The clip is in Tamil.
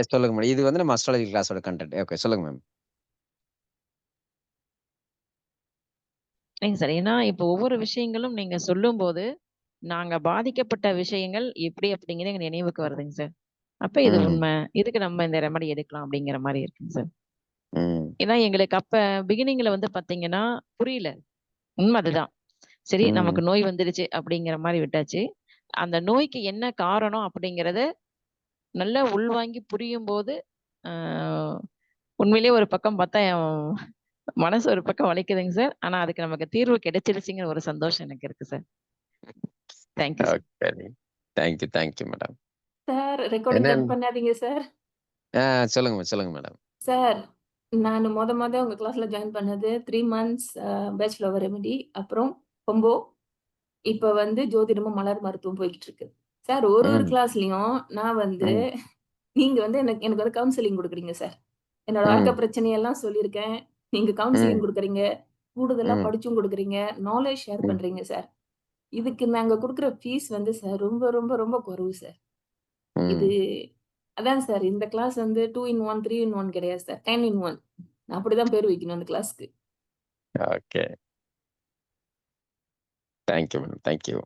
சொல்லுங்க மேடம். இது வந்து நம்ம அஸ்ட்ராலஜி கிளாஸோட கன்டென்ட். ஓகே சொல்லுங்க மேம். இல்லைங்க சார். ஏன்னா, இப்போ ஒவ்வொரு விஷயங்களும் நீங்க சொல்லும்போது, நாங்க பாதிக்கப்பட்ட விஷயங்கள் எப்படி அப்படிங்கிறது எங்க நினைவுக்கு வருதுங்க சார். அப்ப இது ம். உண்மை. இதுக்கு நம்ம இந்த ரெமெடி எடுக்கலாம் அப்படிங்கிற மாரி இருக்குங்க சார். ம். ஏன்னா எங்களுக்கு அப்ப பிகினிங்ல வந்து பார்த்தீங்கன்னா, புரியல. உண்ம அதுதான். சரி ம். நமக்கு நோய் வந்துருச்சு அப்படிங்கிற மாரி விட்டாச்சு. அந்த நோய்க்கு என்ன காரணம் அப்படிங்கிறத நல்லா உள்வாங்கி புரியும்போது, ஆ உண்மையிலேயே ஒரு பக்கம் பார்த்தா என் மனசு ஒரு பக்கம் வலிக்குதுங்க சார். ஆனா அதுக்கு நமக்கு தீர்வு கிடைச்சிருச்சுங்கிற ஒரு சந்தோஷம் எனக்கு இருக்கு sir. Thank you sir. Okay. Thank you madam. Sir recording cut என்னன்னு பண்ணாதீங்க சார். சொல்லுங்க மேடம். சார், நானு மொத உங்க கிளாஸ்ல ஜாயின் பண்ணது 3 மந்த்ஸ் பேச்சுலர் ஆஃப் ரெமெடி. அப்புறம் கொம்போ. இப்ப வந்து ஜோதிடமும் மலர் மருத்துவம் போய்க்கிட்டு இருக்கு. சார் ஒரு ம். கிளாஸ்லயும் நான் வந்து ம். நீங்க வந்து எனக்கு எனக்கு வந்து கவுன்சிலிங் குடுக்குறீங்க சார். என்னோட வாழ்க்கை ம். பிரச்சனையெல்லாம் சொல்லியிருக்கேன். நீங்க கவுன்சிலிங் ம். குடுக்குறீங்க. கூடுதலா ம். படிச்சும் குடுக்குறீங்க. நாலேட்ஜ் ஷேர் ம். பண்றீங்க சார். இதுக்கு நாங்க குடுக்குற ஃபீஸ் வந்து சார் ரொம்ப, ரொம்ப, ரொம்ப குறைவு சார். இது ம். அதான் சார் இந்த கிளாஸ் வந்து 2 இன் 1, 3 இன் 1 கிடையாது சார். 10 இன் 1. நான் அப்படிதான் பேர் வைக்கணும் அந்த கிளாஸ்க்கு. Okay. Thank you madam. Thank you.